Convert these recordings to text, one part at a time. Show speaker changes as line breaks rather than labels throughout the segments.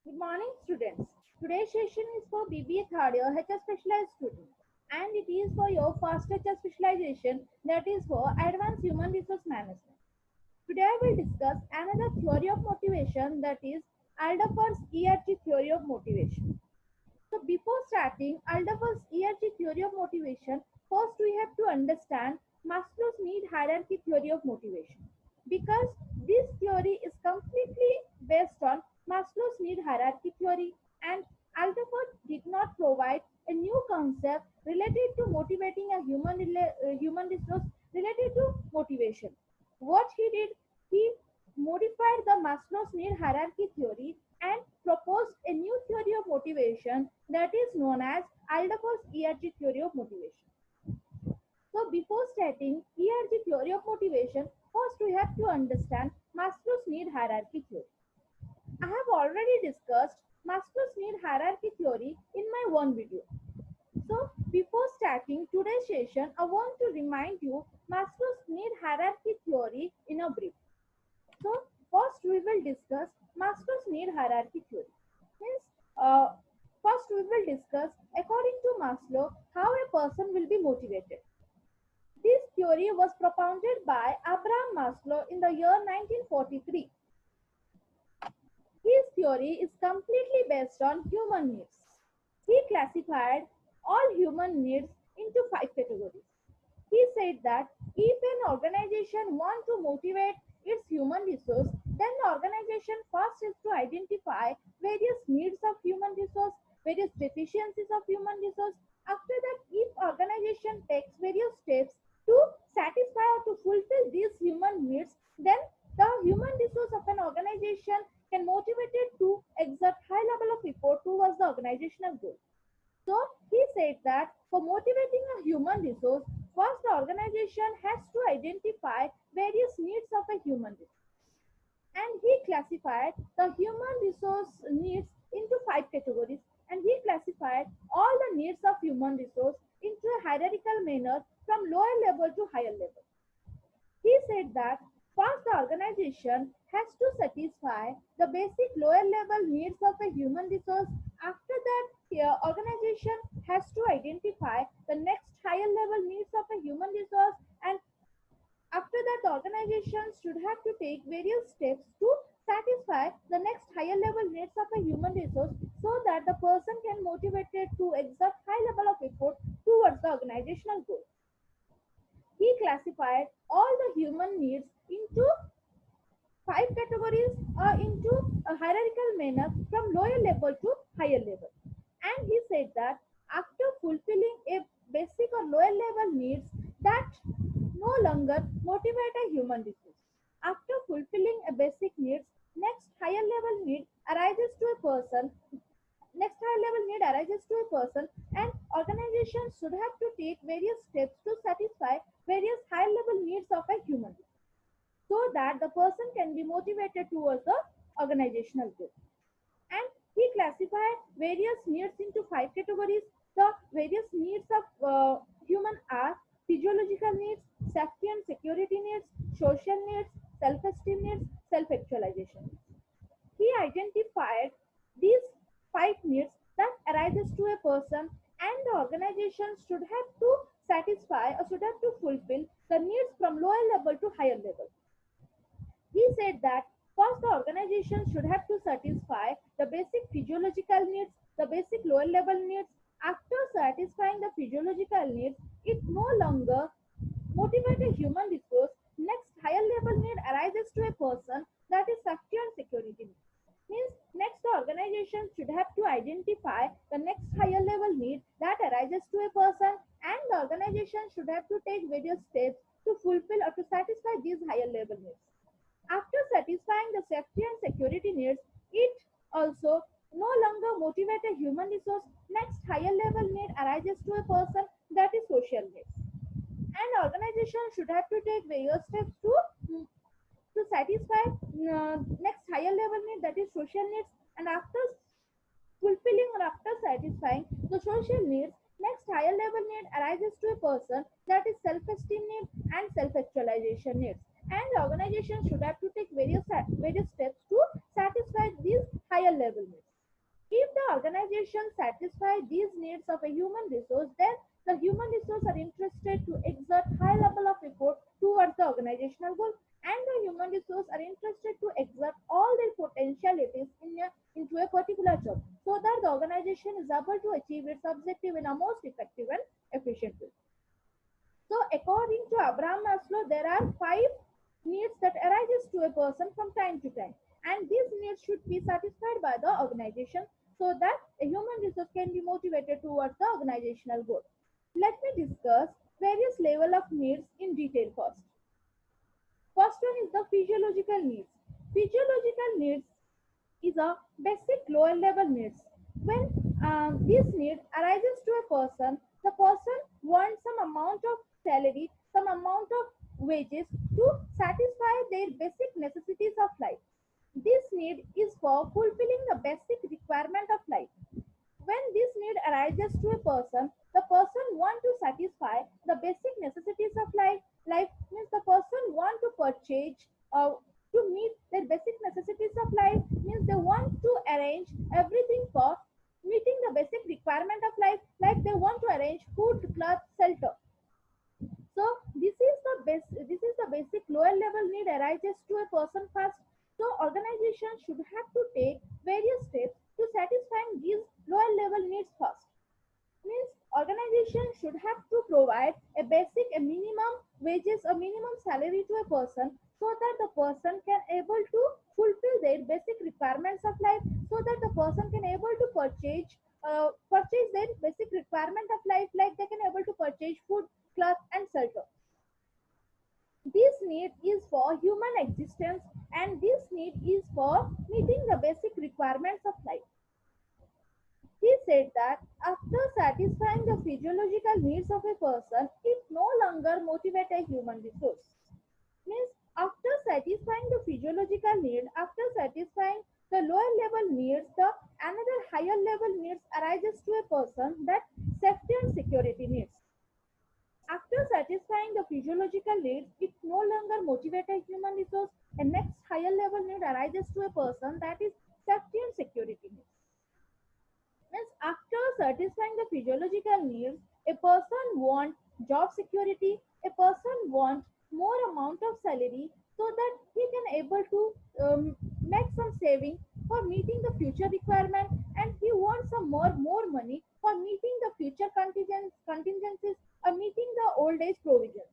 Good morning, students. Today's session is for BBA third year HR specialized students, and it is for your first HR specialization, that is for Advanced Human Resource Management. Today I will discuss another theory of motivation, that is Alderfer's ERG theory of motivation. So before starting Alderfer's ERG theory of motivation, first we have to understand Maslow's need hierarchy theory of motivation, because this theory is completely based on Maslow's need hierarchy theory, and Alderfer did not provide a new concept related to motivating a human resource related to motivation. What he did, he modified the Maslow's need hierarchy theory and proposed a new theory of motivation, that is known as Alderfer's ERG theory of motivation. So before starting ERG theory of motivation, first we have to understand Maslow's need hierarchy theory. I have already discussed Maslow's need hierarchy theory in my one video. So before starting today's session, I want to remind you Maslow's need hierarchy theory in a brief. So first we will discuss Maslow's need hierarchy theory. Means, first we will discuss according to Maslow how a person will be motivated. This theory was propounded by Abraham Maslow in the year 1943. His theory is completely based on human needs. He classified all human needs into 5 categories. He said that if an organization wants to motivate its human resource, then the organization first is to identify various needs of human resource, various deficiencies of human resource. After that, if organization takes various steps to satisfy or to fulfill these human needs, then the human resource of an organization can motivate it to exert high level of effort towards the organizational goal. So he said that for motivating a human resource, first the organization has to identify various needs of a human resource. And he classified the human resource needs into 5 categories, and he classified all the needs of human resource into a hierarchical manner from lower level to higher level. He said that first the organization has to satisfy the basic lower level needs of a human resource. After that, the organization has to identify the next higher level needs of a human resource, and after that the organization should have to take various steps to satisfy the next higher level needs of a human resource, so that the person can motivate it to exert high level of effort towards the organizational goal. He classified all the human needs into 5 categories, into a hierarchical manner from lower level to higher level. And he said that after fulfilling a basic or lower level needs, that no longer motivate a human resource. After fulfilling a basic needs, next higher level need arises to a person. Next higher level need arises to a person, and organizations should have to take various steps to satisfy various high level needs of a human being, so that the person can be motivated towards the organizational goal. And he classified various needs into 5 categories. The various needs of human are physiological needs, safety and security needs, social needs, self-esteem needs, self-actualization needs. He identified these 5 needs that arises to a person, and the organization should have to satisfy or should have to fulfill the needs from lower level to higher level. He said that first the organization should have to satisfy the basic physiological needs, the basic lower level needs. After satisfying the physiological needs, it no longer motivate a human resource. Next higher level need arises to a person, that is safety and security need. Means next the organization should have to identify the next higher level need that arises to a person, and the organization should have to take various steps to fulfill or to satisfy these higher level needs. After satisfying the safety and security needs, it also no longer motivate a human resource. Next higher level need arises to a person, that is social needs. And organization should have to take various steps to satisfy next higher level need, that is social needs. And after fulfilling or after satisfying the social needs, next higher level need arises to a person, that is self-esteem need and self-actualization needs. And the organization should have to take various steps to satisfy these higher level needs. If the organization satisfies these needs of a human resource, then the human resource are interested to exert high level of effort towards the organizational goal, and the human resource are interested to exert all their potentialities into a particular job, so that the organization is able to achieve its objective in a most effective and efficient way. So, according to Abraham Maslow, there are five needs that arises to a person from time to time, and these needs should be satisfied by the organization so that a human resource can be motivated towards the organizational goal. Let me discuss various level of needs in detail first. First one is the physiological needs. Physiological needs is a basic lower level needs. When this need arises to a person, the person wants some amount of salary, some amount of wages to satisfy their basic necessities of life. This need is for fulfilling the basic requirement of life. When this need arises to a person, the person want to satisfy the basic necessities of life. Life means the person want to purchase to meet their basic necessities of life, means they want to arrange everything for meeting the basic requirement of life, like they want to arrange food, cloth, shelter. So this is the basic lower level need arises to a person first. So organization should have to take various steps to satisfying these lower level needs first. Means organization should have to provide a basic, a minimum wages, a minimum salary to a person, so that the person can able to fulfill their basic requirements of life, so that the person can able to purchase their basic requirement of life, like they can able to purchase food, cloth, and shelter. This need is for human existence, and this need is for meeting the basic requirements of life. He said that after satisfying the physiological needs of a person, it no longer motivates a human resource. Means after satisfying the physiological need, after satisfying the lower level needs, the another higher level needs arises to a person, that safety and security needs. After satisfying the physiological needs, it no longer motivates a human resource. A next higher level need arises to a person, that is safety and security needs. Means after satisfying the physiological needs, a person wants job security, a person wants more amount of salary, so that he can able to make some saving for meeting the future requirement, and he wants some more money for meeting the future contingencies or meeting the old age provisions.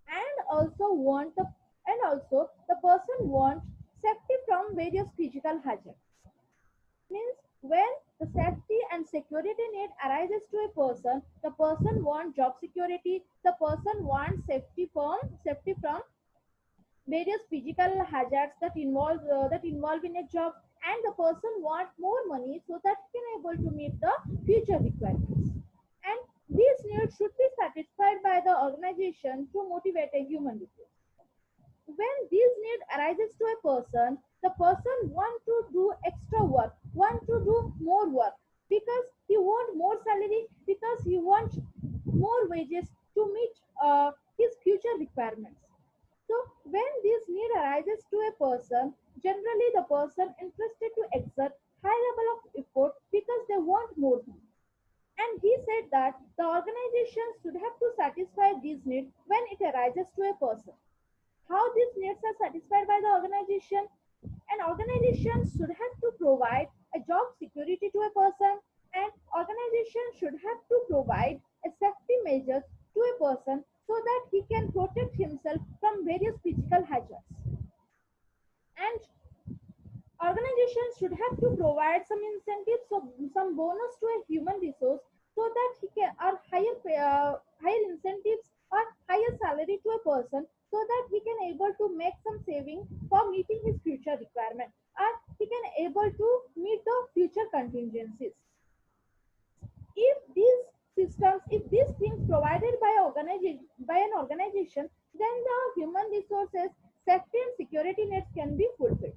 And also want the and also the person wants safety from various physical hazards. Means when the safety and security need arises to a person, the person wants job security, the person wants safety from various physical hazards that involve in a job, and the person wants more money so that he can able to meet the future requirements. And these needs should be satisfied by the organization to motivate a human resource. When these need arises to a person, the person want to do extra work, want to do more work, because he want more salary, because he wants more wages to meet his future requirements. So when this need arises to a person, generally the person interested to exert high level of effort because they want more money. And he said that the organization should have to satisfy these needs when it arises to a person. How these needs are satisfied by the organization? An organization should have to provide a job security to a person, and organization should have to provide a safety measures to a person, so that he can protect himself from various physical hazards. And organizations should have to provide some incentives, so some bonus to a human resource, so that he can or higher incentives or higher salary to a person, so that he can able to make some saving for meeting his future requirement, or he can able to meet the future contingencies. If these systems, if these things provided by an organization, then the human resources safety and security needs can be fulfilled.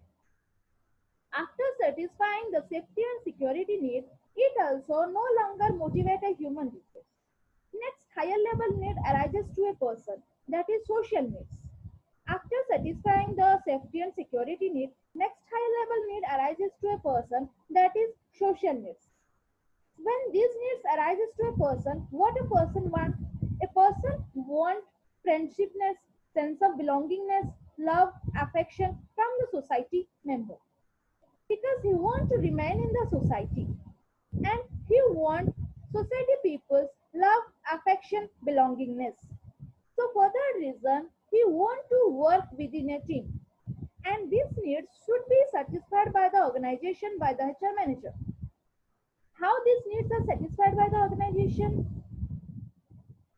After satisfying the safety and security needs, it also no longer motivates a human resource. Next higher level need arises to a person, that is social needs. After satisfying the safety and security need, next high level need arises to a person, that is social needs. When these needs arises to a person, what a person wants? A person wants friendshipness, sense of belongingness, love, affection from the society member, because he wants to remain in the society, and he wants society people's love, affection, belongingness. So for that reason, he wants to work within a team, and these needs should be satisfied by the organization, by the HR manager. How these needs are satisfied by the organization?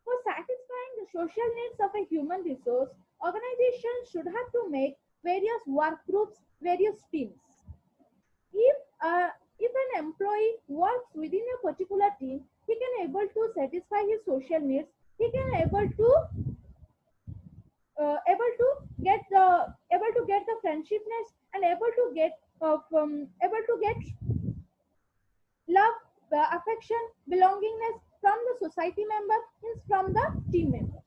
For satisfying the social needs of a human resource, organizations should have to make various work groups, various teams. If if an employee works within a particular team, he can able to satisfy his social needs. He can able to get the friendshipness, and able to get love, affection, belongingness from the society member, means from the team members.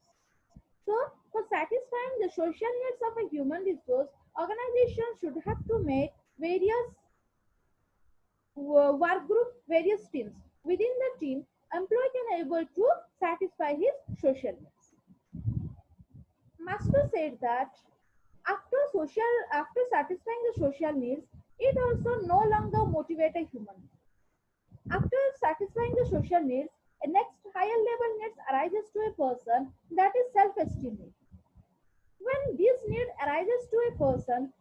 So, for satisfying the social needs of a human resource, organizations should have to make various work group, various teams. Within the team, employee can able to satisfy his social needs. Master said that after satisfying the social needs, it also no longer motivate a human. After satisfying the social needs, a next higher level needs arises to a person, that is self-esteem need. When this need arises to a person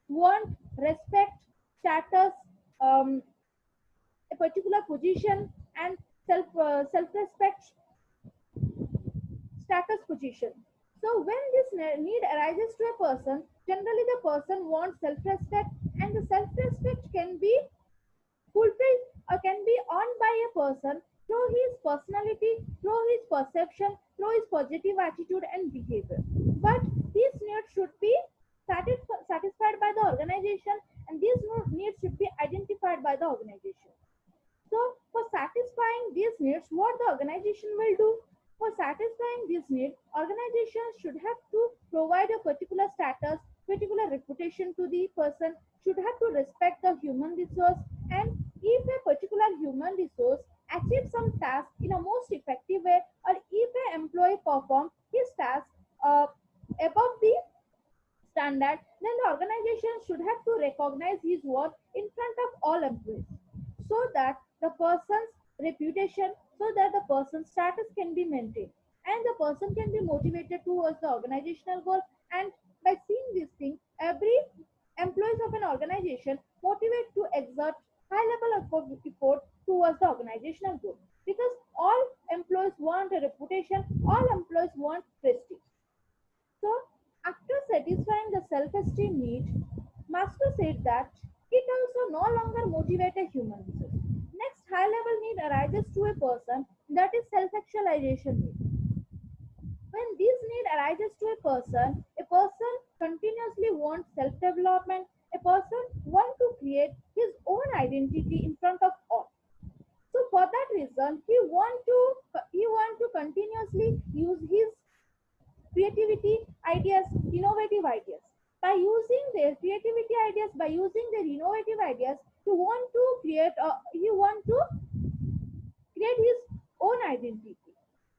wants respect, status, um, a particular position, and self-respect, status, position. So when this need arises to a person, generally the person wants self-respect, and the self-respect can be fulfilled or can be earned by a person through his personality, through his perception, through his positive attitude and behavior. But these needs should be satisfied by the organization, and these needs should be identified by the organization. So, for satisfying these needs, what the organization will do? For satisfying these needs, organizations should have to provide a particular status, particular reputation to the person, should have to respect the human resource, and if a particular human resource achieves some task in a most effective way, or if an employee performs his task above the standard, then the organization should have to recognize his work in front of all employees, so that the person's reputation, so that the person's status can be maintained, and the person can be motivated towards the organizational goal. And by seeing this thing, every employees of an organization motivate to exert high level of effort towards the organizational goal, because all employees want a reputation, all employees want prestige. So, after satisfying the self-esteem need, Master said that it also no longer motivates a human resource. Next high-level need arises to a person, that is self-actualization need. When this need arises to a person continuously wants self-development. A person wants to create his own identity in front of all. So for that reason, he want to continuously use his creativity ideas, innovative ideas. By using their creativity ideas, by using their innovative ideas, he want to create his own identity.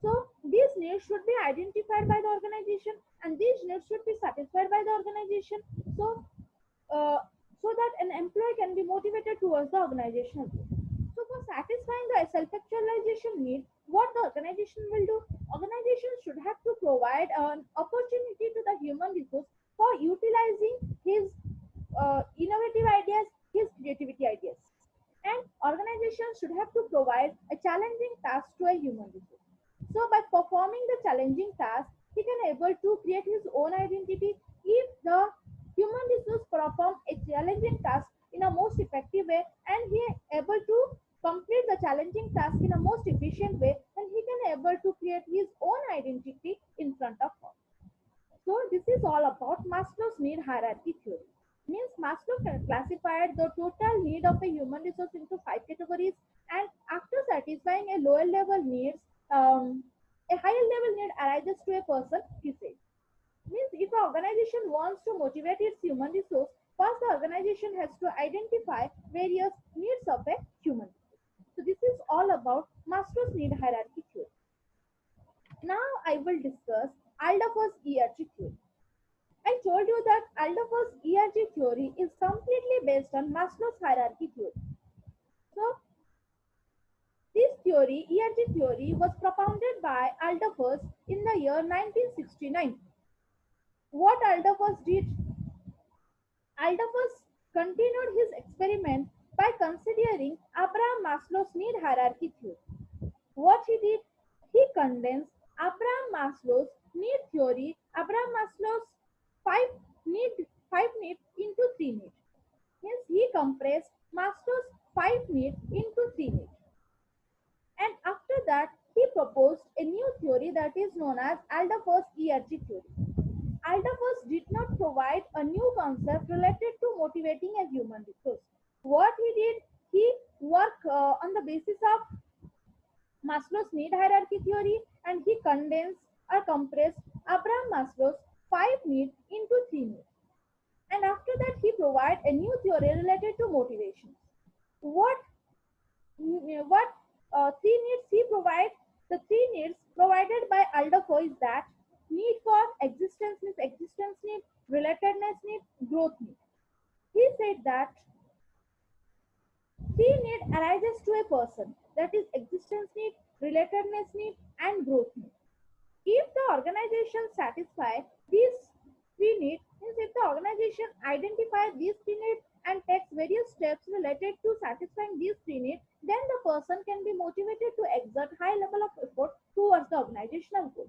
So these needs should be identified by the organization, and these needs should be satisfied by the organization. So uh, so that an employee can be motivated towards the organizational goal. So for satisfying the self-actualization need, what the organization will do? Organization should have to provide an opportunity to the human resource for utilizing his innovative ideas, his creativity ideas. And organizations should have to provide a challenging task to a human resource. So by performing the challenging task, he can able to create his own identity. If the human resource perform a challenging task in a most effective way, and he able to complete the challenging task in a most efficient way, then he can able to create his own identity in front of all. So this is all about Maslow's need hierarchy theory. Means Maslow classified the total need of a human resource into five categories, and after satisfying a lower level needs, a higher level need arises to a person. He says, Means if an organization wants to motivate its human resource, first the organization has to identify various needs of a human. So this is all about Maslow's need hierarchy theory. Now I will discuss Alderfer's ERG theory. I told you that Alderfer's ERG theory is completely based on Maslow's hierarchy theory. So this theory, ERG theory, was propounded by Alderfer in the year 1969. What Alderfer did? Alderfer continued his experiment by considering Abraham Maslow's need hierarchy theory. What he did? He condensed Abraham Maslow's need theory, Abraham Maslow's five five needs into three needs. Hence, he compressed Maslow's five needs into three needs. And after that, he proposed a new theory that is known as Alderfer's ERG theory. Alderfer did not provide a new concept related to motivating a human resource. What he did, he worked on the basis of Maslow's need hierarchy theory and he condensed or compressed Abraham Maslow's five needs into three needs. And after that, he provided a new theory related to motivation. What three needs he provide? The three needs provided by Alderfer is that need for existence need, relatedness need, growth need. He said that three need arises to a person, that is existence need, relatedness need, and growth need. If the organization satisfy these three needs, means if the organization identify these three needs and takes various steps related to satisfying these three needs, then the person can be motivated to exert high level of effort towards the organizational goal.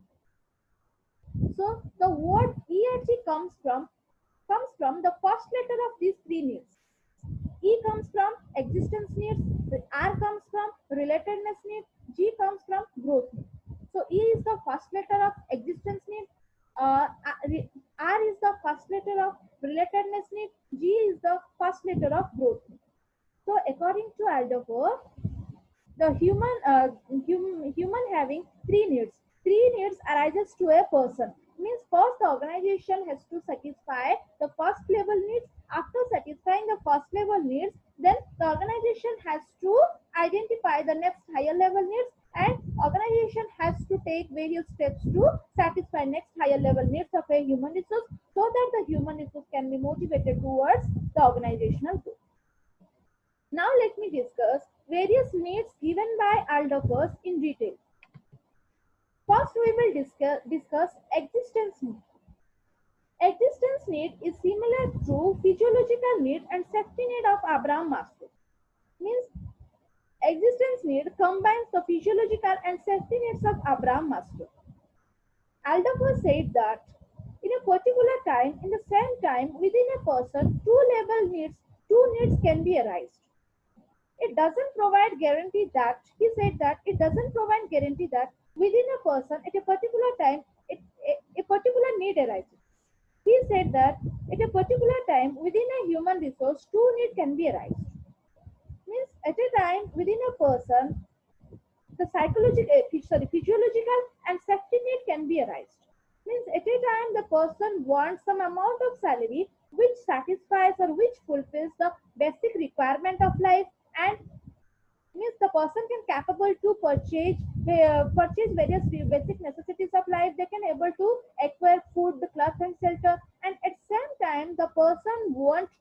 So the word ERG comes from the first letter of these three needs. E comes from existence needs, R comes from relatedness need, G comes from growth need. So E is the first letter of existence need, R is the first letter of relatedness need, G is the first letter of growth need. So according to Alderfer, the human having three needs arises to a person. Means first the organization has to satisfy the first level needs. After satisfying the first level needs, then the organization has to identify the next higher level needs and organization has to take various steps to satisfy next higher level needs of a human resource so that the human resource can be motivated towards the organizational goal. Now let me discuss various needs given by Alderfer in detail. First, we will discuss existence need. Existence need is similar to physiological need and safety need of Abraham Maslow. Means existence need combines the physiological and safety needs of Abraham Maslow. Alderfer said that in a particular time, in the same time, within a person, two needs can be arised. It doesn't provide guarantee that, he said that it doesn't provide guarantee that within a person at a particular time, a particular need arises. He said that at a particular time within a human resource, two needs can be arised. Means at a time within a person, the physiological and safety need can be arised. Means at a time the person wants some amount of salary which satisfies or which fulfills the basic requirement of life, and means the person can capable to purchase various basic necessities of life. They can able to acquire food, clothes and shelter, and at same time the person wants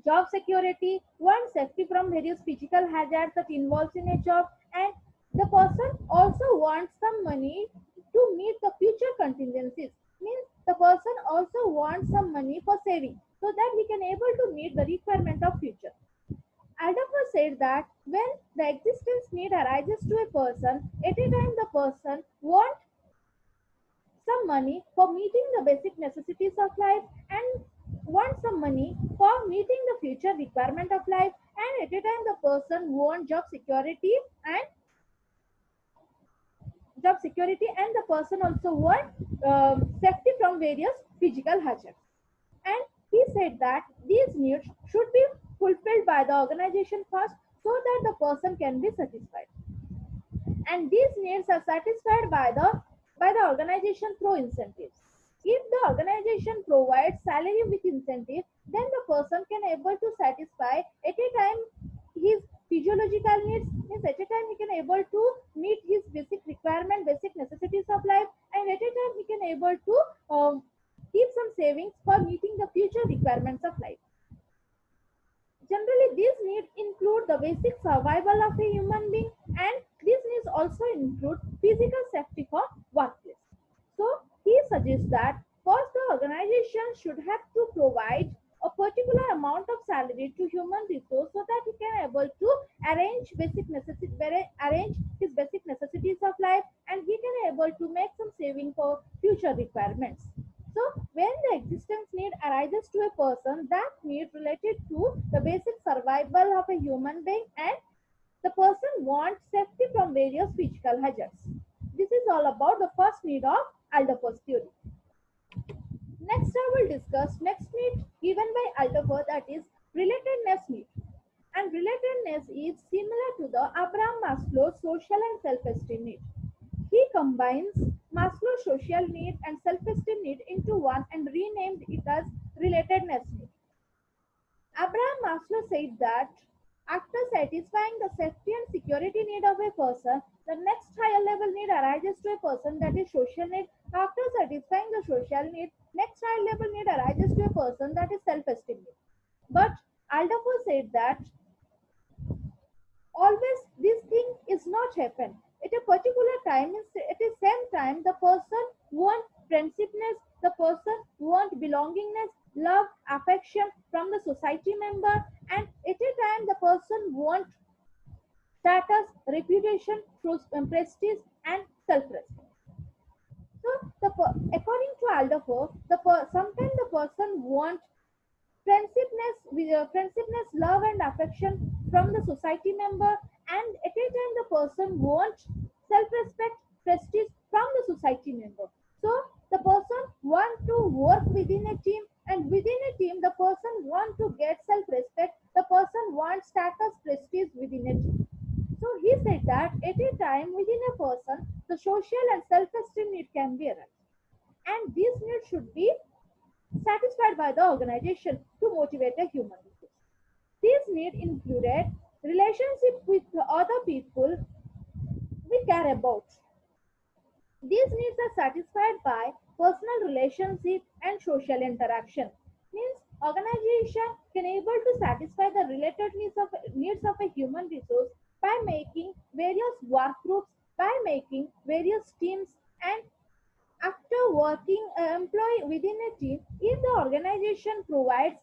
job security, wants safety from various physical hazards that involves in a job, and the person also wants some money to meet the future contingencies. Means the person also wants some money for saving so that he can able to meet the requirement of future. Alderfer said that when the existence need arises to a person, at a time the person wants some money for meeting the basic necessities of life and wants some money for meeting the future requirement of life, and at a time the person wants job security and the person also wants safety from various physical hazards. And he said that these needs should be fulfilled by the organization first so that the person can be satisfied. And these needs are satisfied by the organization through incentives. If the organization provides salary with incentive, then the person can able to satisfy at a time his physiological needs, means at a time he can able to meet his basic requirement, basic necessities of life, and at a time he can able to keep some savings for meeting the future requirements of life. Generally, these needs include the basic survival of a human being, and these needs also include physical safety for workplace. So, he suggests that first the organization should have to provide a particular amount of salary to human resource so that he can able to arrange his basic necessities of life, and he can able to make some saving for future requirements. So when the existence need arises to a person, that need related to the basic survival of a human being, and the person wants safety from various physical hazards. This is all about the first need of Alderfer's theory. Next, I will discuss next need given by Alderfer, that is relatedness need. And relatedness is similar to the Abraham Maslow's social and self-esteem need. He combines Maslow's social need and self-esteem need into one and renamed it as relatedness need. Abraham Maslow said that after satisfying the safety and security need of a person, the next higher level need arises to a person, that is social need. After satisfying the social need, next higher level need arises to a person, that is self-esteem need. But Alderfer said that always this thing is not happen at a particular time. At the same time the person want friendshipness, the person want belongingness, love, affection from the society member, and at a time the person want status, reputation, prestige, and self-respect. So according to Alderfer, sometimes the person want friendshipness, love and affection from the society member, and at a time the person wants self-respect, prestige from the society member. So the person want to work within a team, and within a team the person want to get self-respect, the person wants status, prestige within a team. So he said that at a time within a person the social and self-esteem need can be aroused, and these needs should be satisfied by the organization to motivate a human resource. These needs included relationship with other people we care about. These needs are satisfied by personal relationship and social interaction. Means organization can able to satisfy the related needs of a human resource by making various work groups, by making various teams, and after working employee within a team, if the organization provides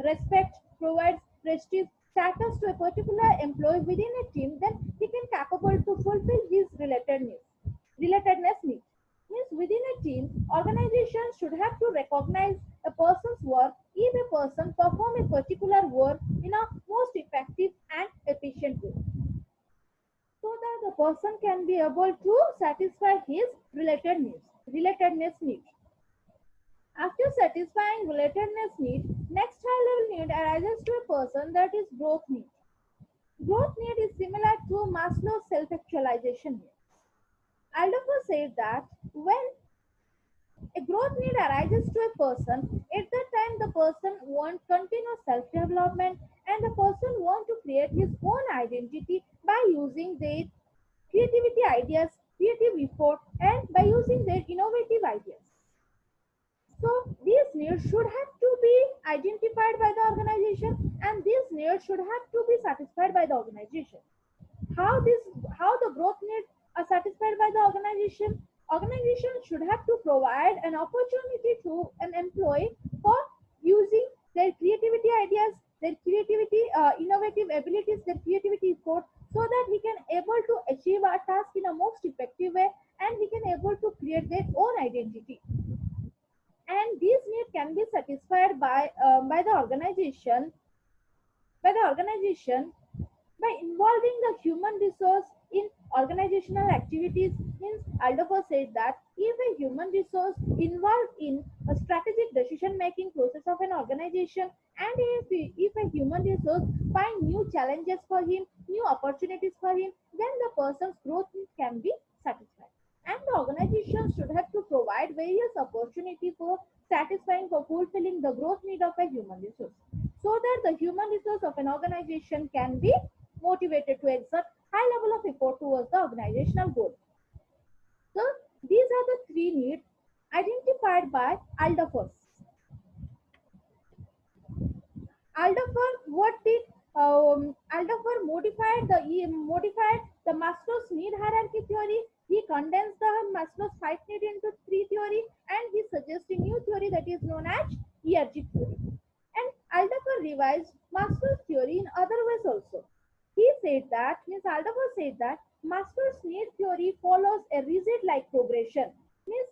respect, provides prestige, status to a particular employee within a team, then he can capable to fulfill his relatedness needs. Means within a team, organizations should have to recognize a person's work if a person perform a particular work in a most effective and efficient way, so that the person can be able to satisfy his relatedness need. After satisfying relatedness need, next high level need arises to a person, that is growth need. Growth need is similar to Maslow's self-actualization need. Alderfer said that when a growth need arises to a person, at that time the person wants continuous self-development, and the person wants to create his own identity by using their creativity ideas, creative effort, and by using their innovative ideas. So these needs should have to be identified by the organization, and these needs should have to be satisfied by the organization. How the growth needs are satisfied by the organization? Organization should have to provide an opportunity to an employee for using their creativity ideas, their creativity innovative abilities, their creativity effort, so that he can able to achieve a task in a most effective way, and he can able to create their own identity. And these needs can be satisfied by the organization by involving the human resource in organizational activities. Means Alderfer said that if a human resource involved in a strategic decision making process of an organization, and if a human resource find new challenges for him, new opportunities for him, then the person's growth need can be satisfied. and the organization should have to provide various opportunity for satisfying or fulfilling the growth need of a human resource so that the human resource of an organization can be motivated to exert high level of effort towards the organizational goal. So these are the three needs identified by Alderfer. Alderfer, what did Alderfer modified the Maslow's need hierarchy theory. He condensed the Maslow's five need into three theory, and he suggests a new theory that is known as ERG theory. And Alderfer revised Maslow's theory in other ways also. He said that means Alderfer said that Maslow's need theory follows a rigid-like progression. Means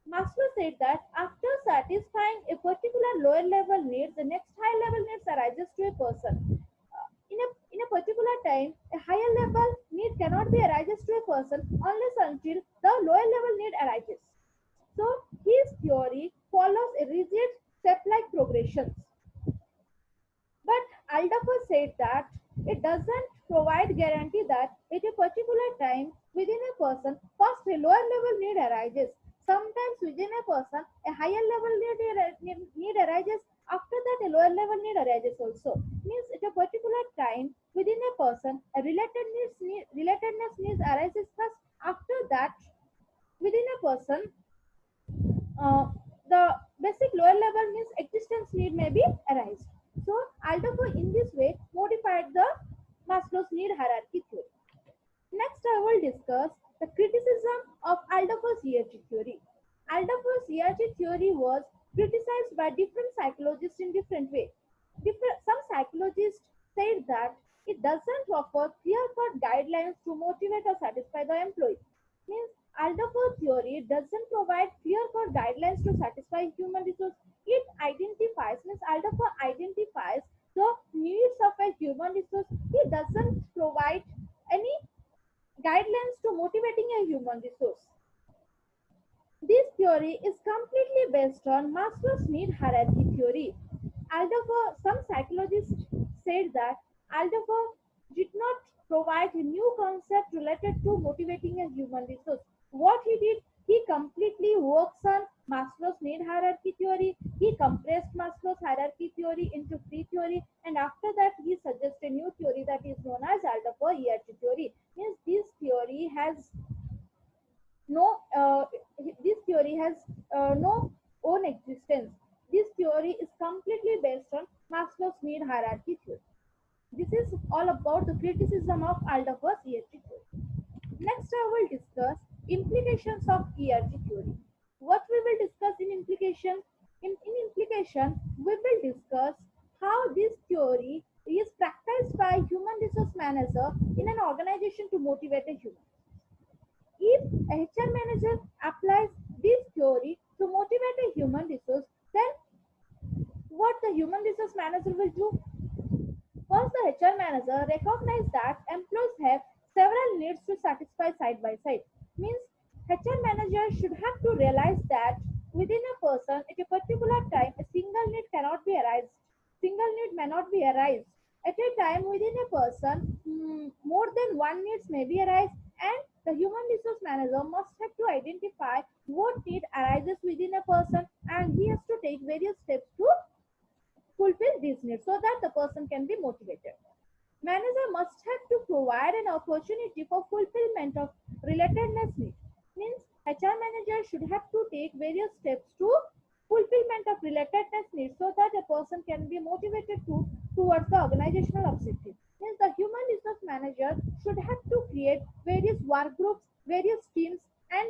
Maslow said that after satisfying a particular lower level need, the next high level needs arises to a person. In a particular time, a higher level need cannot be arises to a person unless until the lower level need arises. So his theory follows a rigid step-like progressions. But Alderfer said that it doesn't provide guarantee that at a particular time within a person, first a lower level need arises. Sometimes within a person, a higher level need arises. After that, a lower level need arises also. Means at a particular time within a person, a relatedness needs arises first. After that, within a person, uh, the basic lower level means existence need may be arise. So Alderfer in this way modified the Maslow's need hierarchy theory. Next, I will discuss the criticism of Alderfer's ERG theory. Alderfer's ERG theory was criticized by different psychologists in different ways. Some psychologists said that it doesn't offer clear-cut guidelines to motivate or satisfy the employee. Means Alderfer theory doesn't provide clear-cut guidelines to satisfy human resource. It identifies, means Alderfer identifies the needs of a human resource. It doesn't provide any guidelines to motivating a human resource. This theory is completely based on Maslow's need hierarchy theory. Alderfer, some psychologists said that Alderfer did not provide a new concept related to motivating a human resource. What he did, he completely works on Maslow's need hierarchy theory. He compressed Maslow's hierarchy theory into free theory, and after that, he suggests a new theory that is known as Alderfer ERG theory. Means this theory has no this theory has no own existence. This theory is completely based on Maslow's need hierarchy theory. This is all about the criticism of Alderfer's ERG theory. Next, I will discuss implications of ERG theory. What we will discuss in implication? In implication, we will discuss how this theory is practiced by human resource manager in an organization to motivate a human. If a HR manager applies this theory to motivate a human resource, then what the human resource manager will do? First, the HR manager recognizes that employees have several needs to satisfy side by side. Means HR manager should have to realize that within a person at a particular time a single need cannot be arised. Single need may not be arised. At a time within a person, more than one needs may be arise, and the human resource manager must have to identify what need arises within a person, and he has to take various steps to fulfill these needs so that the person can be motivated. Manager must have to provide an opportunity for fulfillment of relatedness need. Means HR manager should have to take various steps to fulfillment of relatedness needs so that a person can be motivated towards the organizational objective. Means the human resource manager should have to create various work groups, various teams, and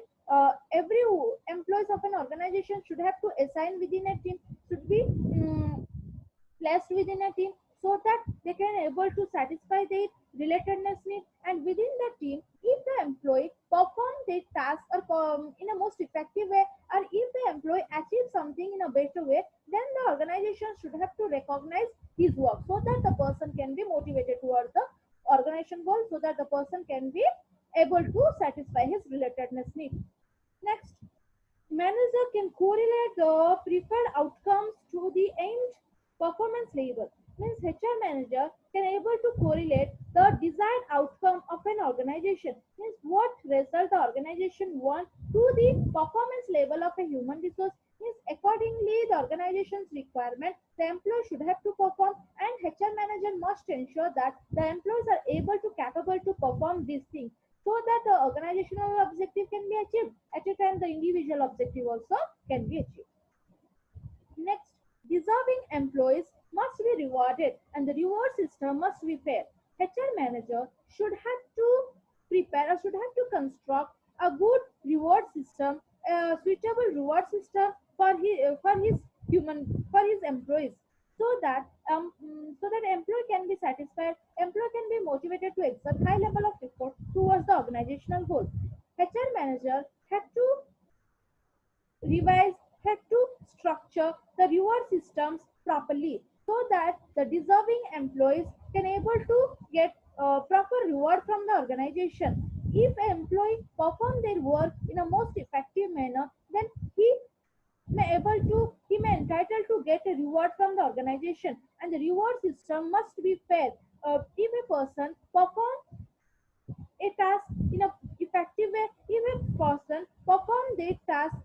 every employees of an organization should have to assign within a team, should be placed within a team so that they can able to satisfy their relatedness need, and within the team if the employee perform their task or in a most effective way, or if the employee achieves something in a better way, then the organization should have to recognize his work so that the person can be motivated towards the organization goal, so that the person can be able to satisfy his relatedness need. Next, manager can correlate the preferred outcomes to the aimed performance level. Means HR manager can able to correlate the desired outcome of an organization. Means what result the organization wants to the performance level of a human resource. Means accordingly the organization's requirement the employee should have to perform, and HR manager must ensure that the employees are able to capable to perform these things so that the organizational objective can be achieved. At a time the individual objective also can be achieved. Next, deserving employees must be rewarded and the reward system must be fair. HR manager should have to prepare or should have to construct a good reward system, a suitable reward system for his for his employees, so that employee can be satisfied, employee can be motivated to exert high level of effort towards the organizational goal. HR manager have to revise, had to structure the reward systems properly so that the deserving employees can able to get proper reward from the organization. If an employee perform their work in a most effective manner, then he may entitled to get a reward from the organization, and the reward system must be fair. If a person perform a task in a effective way, if a person perform their task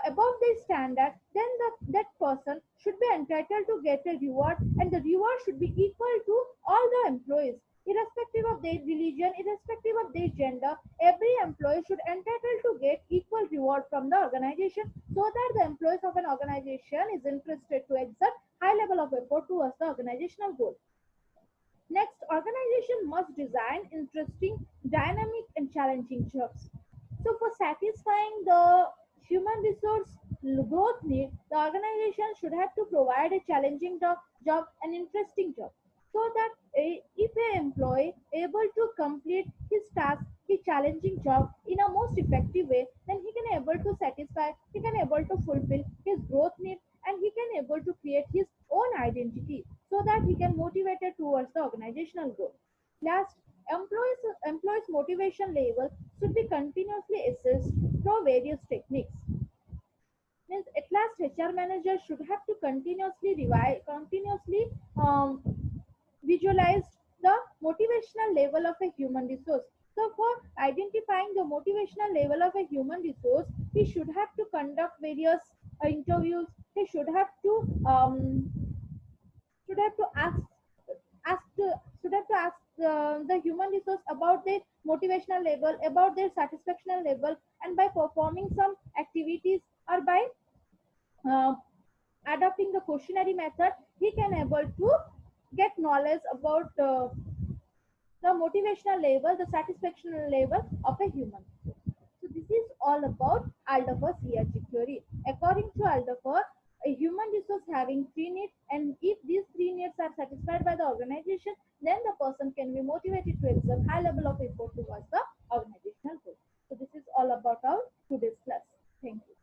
above their standard, then that person should be entitled to get a reward, and the reward should be equal to all the employees, irrespective of their religion, irrespective of their gender. Every employee should entitled to get equal reward from the organization so that the employees of an organization is interested to exert high level of effort towards the organizational goal. Next, organization must design interesting, dynamic, and challenging jobs. So, for satisfying the human resource growth need, the organization should have to provide a challenging job an interesting job, so that if an employee able to complete his task, his challenging job in a most effective way, then he can able to satisfy, he can able to fulfill his growth need, and he can able to create his own identity so that he can motivate it towards the organizational goal. Last, employees motivation level should be continuously assessed through various techniques. Means at last HR manager should have to continuously revise, continuously visualize the motivational level of a human resource. So for identifying the motivational level of a human resource, he should have to conduct various interviews. He should have to should have to ask the human resource about their motivational level, about their satisfaction level, and by performing some activities or by uh, adopting the questionnaire method, he can able to get knowledge about the motivational level, the satisfaction level of a human. So this is all about Alderfer's ERG theory. According to Alderfer, a human resource having three needs, and if these three needs are satisfied by the organization, then the person can be motivated to exert high level of effort towards the organizational goal. So this is all about our today's class. Thank you.